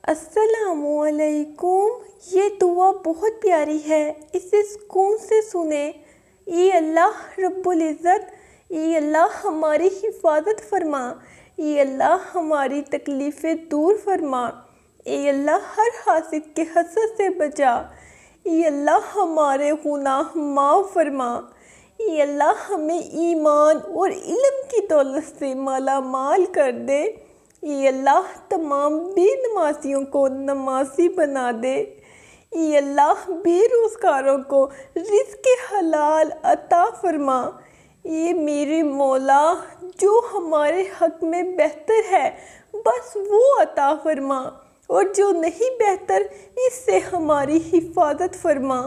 السلام علیکم۔ یہ دعا بہت پیاری ہے، اسے سکون سے سنیں۔ اے اللہ رب العزت، اے اللہ ہماری حفاظت فرما، اے اللہ ہماری تکلیفیں دور فرما، اے اللہ ہر حاسد کے حسد سے بچا، اے اللہ ہمارے گناہ معاف فرما، اے اللہ ہمیں ایمان اور علم کی دولت سے مالا مال کر دے، اے اللہ تمام بے نمازیوں کو نمازی بنا دے، اے اللہ بے روزگاروں کو رزق حلال عطا فرما، اے میرے مولا جو ہمارے حق میں بہتر ہے بس وہ عطا فرما، اور جو نہیں بہتر اس سے ہماری حفاظت فرما،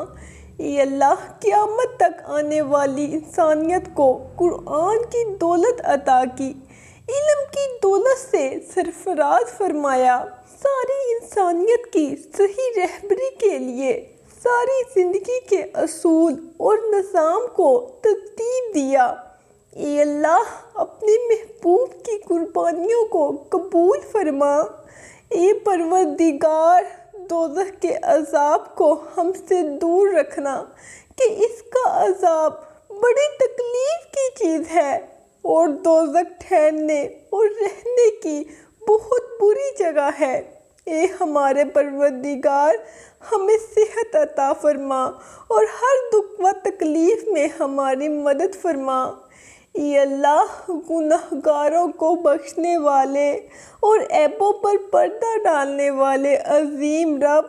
اے اللہ قیامت تک آنے والی انسانیت کو قرآن کی دولت عطا کی، علم کی دولت سے سرفراز فرمایا، ساری انسانیت کی صحیح رہبری کے لیے ساری زندگی کے اصول اور نظام کو ترتیب دیا، اے اللہ اپنے محبوب کی قربانیوں کو قبول فرما، اے پروردگار دوزخ کے عذاب کو ہم سے دور رکھنا کہ اس کا عذاب بڑی تکلیف کی چیز ہے اور دوزخ ٹھہرنے اور رہنے کی بہت بری جگہ ہے، اے ہمارے پروردگار ہمیں صحت عطا فرما اور ہر دکھ و تکلیف میں ہماری مدد فرما، اے اللہ گناہگاروں کو بخشنے والے اور عیبوں پر پردہ ڈالنے والے عظیم رب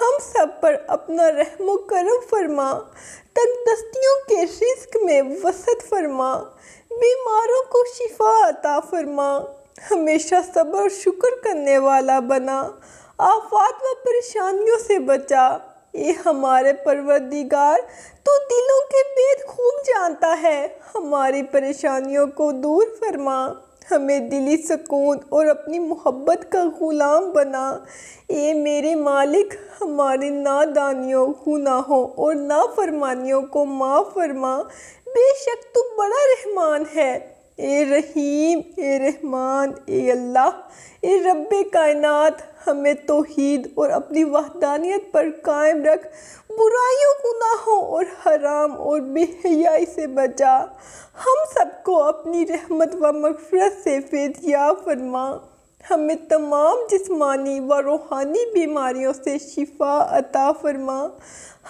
ہم سب پر اپنا رحم و کرم فرما، تنگ دستیوں کے رزق میں وسعت فرما، بیماروں کو شفا عطا فرما، ہمیشہ صبر و شکر کرنے والا بنا، آفات و پریشانیوں سے بچا، اے ہمارے پروردگار تو دلوں کے بید خوب جانتا ہے، ہماری پریشانیوں کو دور فرما، ہمیں دلی سکون اور اپنی محبت کا غلام بنا، اے میرے مالک ہماری نادانیوں، گناہوں اور نافرمانیوں کو معاف فرما، بے شک تو بڑا رحمان ہے، اے رحیم، اے رحمان، اے اللہ، اے رب کائنات ہمیں توحید اور اپنی وحدانیت پر قائم رکھ، برائیوں، گناہوں اور حرام اور بے حیائی سے بچا، ہم سب کو اپنی رحمت و مغفرت سے فیض یاب فرما، ہمیں تمام جسمانی و روحانی بیماریوں سے شفا عطا فرما،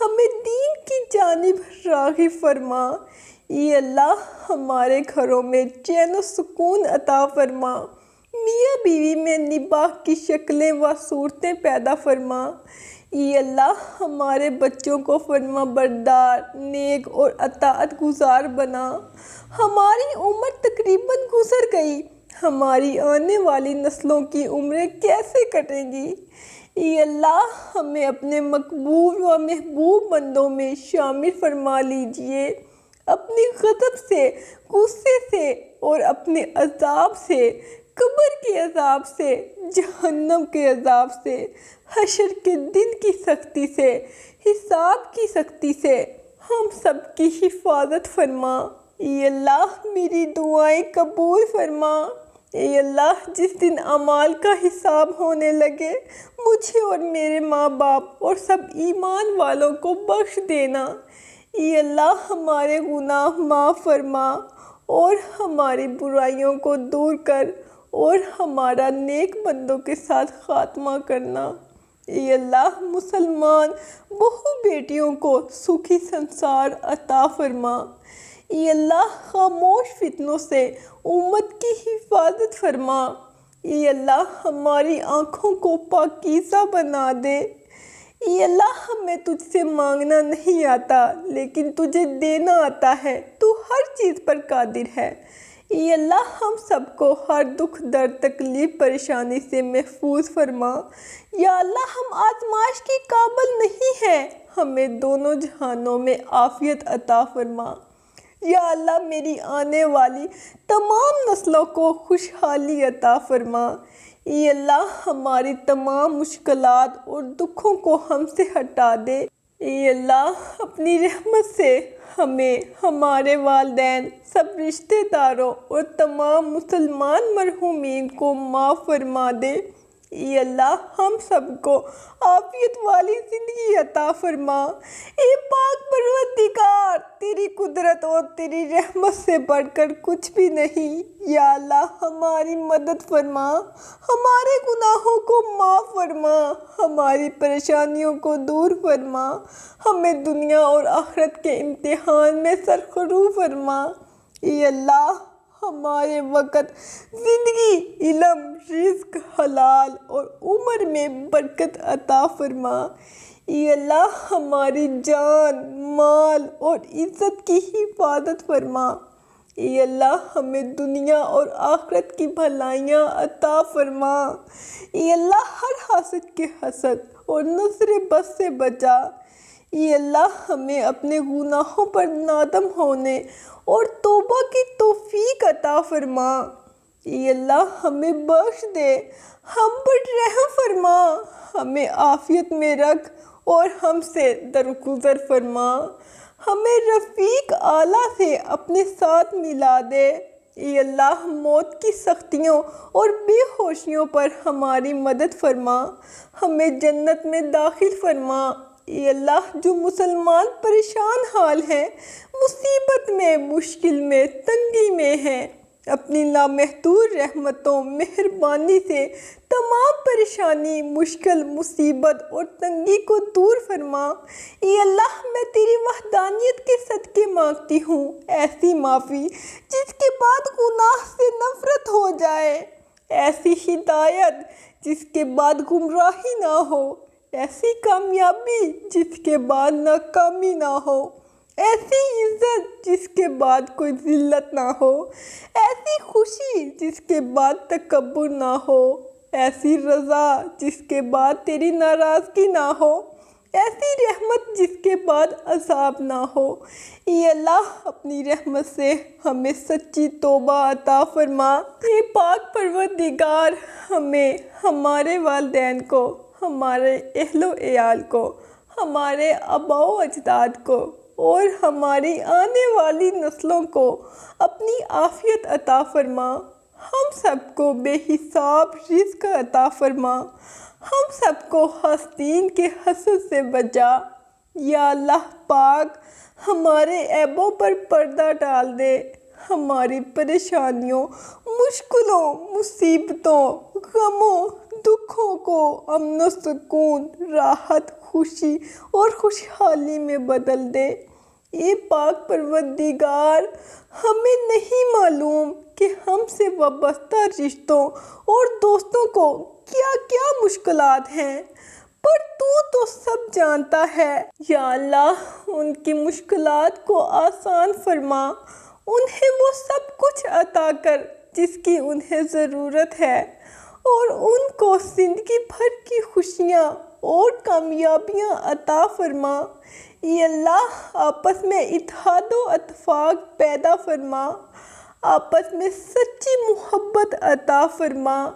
ہمیں دین کی جانب راغب فرما، اے اللہ ہمارے گھروں میں چین و سکون عطا فرما، میاں بیوی میں نباہ کی شکلیں و صورتیں پیدا فرما، اے اللہ ہمارے بچوں کو فرما بردار، نیک اور اطاعت گزار بنا، ہماری عمر تقریباً گزر گئی، ہماری آنے والی نسلوں کی عمریں کیسے کٹیں گی، اے اللہ ہمیں اپنے مقبول و محبوب بندوں میں شامل فرما لیجئے، اپنی غضب سے، غصے سے اور اپنے عذاب سے، قبر کے عذاب سے، جہنم کے عذاب سے، حشر کے دن کی سختی سے، حساب کی سختی سے ہم سب کی حفاظت فرما، اے اللہ میری دعائیں قبول فرما، اے اللہ جس دن اعمال کا حساب ہونے لگے مجھے اور میرے ماں باپ اور سب ایمان والوں کو بخش دینا، اے اللہ ہمارے گناہ معاف فرما اور ہماری برائیوں کو دور کر اور ہمارا نیک بندوں کے ساتھ خاتمہ کرنا، اے اللہ مسلمان بہو بیٹیوں کو سکھی سنسار عطا فرما، اے اللہ خاموش فتنوں سے امت کی حفاظت فرما، اے اللہ ہماری آنکھوں کو پاکیزہ بنا دے، اے اللہ ہمیں تجھ سے مانگنا نہیں آتا لیکن تجھے دینا آتا ہے، تو ہر چیز پر قادر ہے، اے اللہ ہم سب کو ہر دکھ درد تکلیف پریشانی سے محفوظ فرما، یا اللہ ہم آزمائش کے قابل نہیں ہیں، ہمیں دونوں جہانوں میں عافیت عطا فرما، یا اللہ میری آنے والی تمام نسلوں کو خوشحالی عطا فرما، اے اللہ ہماری تمام مشکلات اور دکھوں کو ہم سے ہٹا دے، اے اللہ اپنی رحمت سے ہمیں، ہمارے والدین، سب رشتہ داروں اور تمام مسلمان مرحومین کو معاف فرما دے، اے اللہ ہم سب کو عافیت والی زندگی عطا فرما۔ اے پاک پروردگار، تیری قدرت اور تیری رحمت سے بڑھ کر کچھ بھی نہیں۔ یا اللہ ہماری مدد فرما، ہمارے گناہوں کو معاف فرما، ہماری پریشانیوں کو دور فرما، ہمیں دنیا اور آخرت کے امتحان میں سرخرو فرما۔ اے اللہ ہمارے وقت، زندگی، علم، رزق، حلال اور عمر میں برکت عطا فرما۔ اے اللہ ہماری جان، مال اور عزت کی حفاظت فرما۔ اے اللہ ہمیں دنیا اور آخرت کی بھلائیاں عطا فرما۔ اے اللہ ہر حاسد کے حسد اور نظر بد سے بچا۔ اے اللہ ہمیں اپنے گناہوں پر نادم ہونے اور توبہ کی توفیق عطا فرما۔ اے اللہ ہمیں بخش دے، ہم پر رحم فرما، ہمیں عافیت میں رکھ اور ہم سے درگزر فرما، ہمیں رفیق اعلیٰ سے اپنے ساتھ ملا دے۔ اے اللہ موت کی سختیوں اور بے ہوشیوں پر ہماری مدد فرما، ہمیں جنت میں داخل فرما۔ اے اللہ جو مسلمان پریشان حال ہیں، مصیبت میں، مشکل میں، تنگی میں ہیں، اپنی لامحدود رحمتوں، مہربانی سے تمام پریشانی، مشکل، مصیبت اور تنگی کو دور فرما۔ اے اللہ میں تیری وحدانیت کے صدقے مانگتی ہوں ایسی معافی جس کے بعد گناہ سے نفرت ہو جائے، ایسی ہدایت جس کے بعد گمراہی نہ ہو، ایسی کامیابی جس کے بعد ناکامی نہ ہو، ایسی عزت جس کے بعد کوئی ذلت نہ ہو، ایسی خوشی جس کے بعد تکبر نہ ہو، ایسی رضا جس کے بعد تیری ناراضگی نہ ہو، ایسی رحمت جس کے بعد عذاب نہ ہو۔ اے اللہ اپنی رحمت سے ہمیں سچی توبہ عطا فرما۔ اے پاک پروردگار ہمیں، ہمارے والدین کو، ہمارے اہل و عیال کو، ہمارے آباء و اجداد کو اور ہماری آنے والی نسلوں کو اپنی عافیت عطا فرما۔ ہم سب کو بے حساب رزق عطا فرما، ہم سب کو حاسدین کے حسد سے بچا۔ یا اللہ پاک ہمارے عیبوں پر پردہ ڈال دے، ہماری پریشانیوں، مشکلوں، مصیبتوں، غموں، دکھوں کو امن و سکون، راحت، خوشی اور خوشحالی میں بدل دے۔ اے پاک پروردگار ہمیں نہیں معلوم کہ ہم سے وابستہ رشتوں اور دوستوں کو کیا کیا مشکلات ہیں، پر تو سب جانتا ہے۔ یا اللہ ان کی مشکلات کو آسان فرما، انہیں وہ سب کچھ عطا کر جس کی انہیں ضرورت ہے، اور ان کو زندگی بھر کی خوشیاں اور کامیابیاں عطا فرما۔ اے اللہ آپس میں اتحاد و اتفاق پیدا فرما، آپس میں سچی محبت عطا فرما۔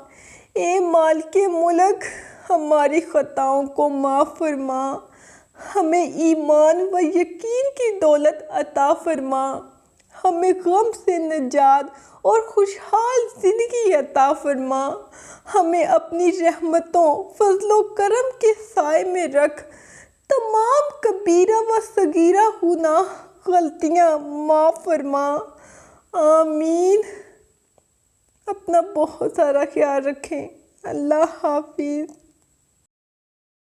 اے مالک ملک ہماری خطاؤں کو معاف فرما، ہمیں ایمان و یقین کی دولت عطا فرما، ہمیں غم سے نجات اور خوشحال زندگی عطا فرما، ہمیں اپنی رحمتوں، فضل و کرم کے سائے میں رکھ، تمام کبیرہ و صغیرہ گناہ، غلطیاں معاف فرما۔ آمین۔ اپنا بہت سارا خیال رکھیں۔ اللہ حافظ۔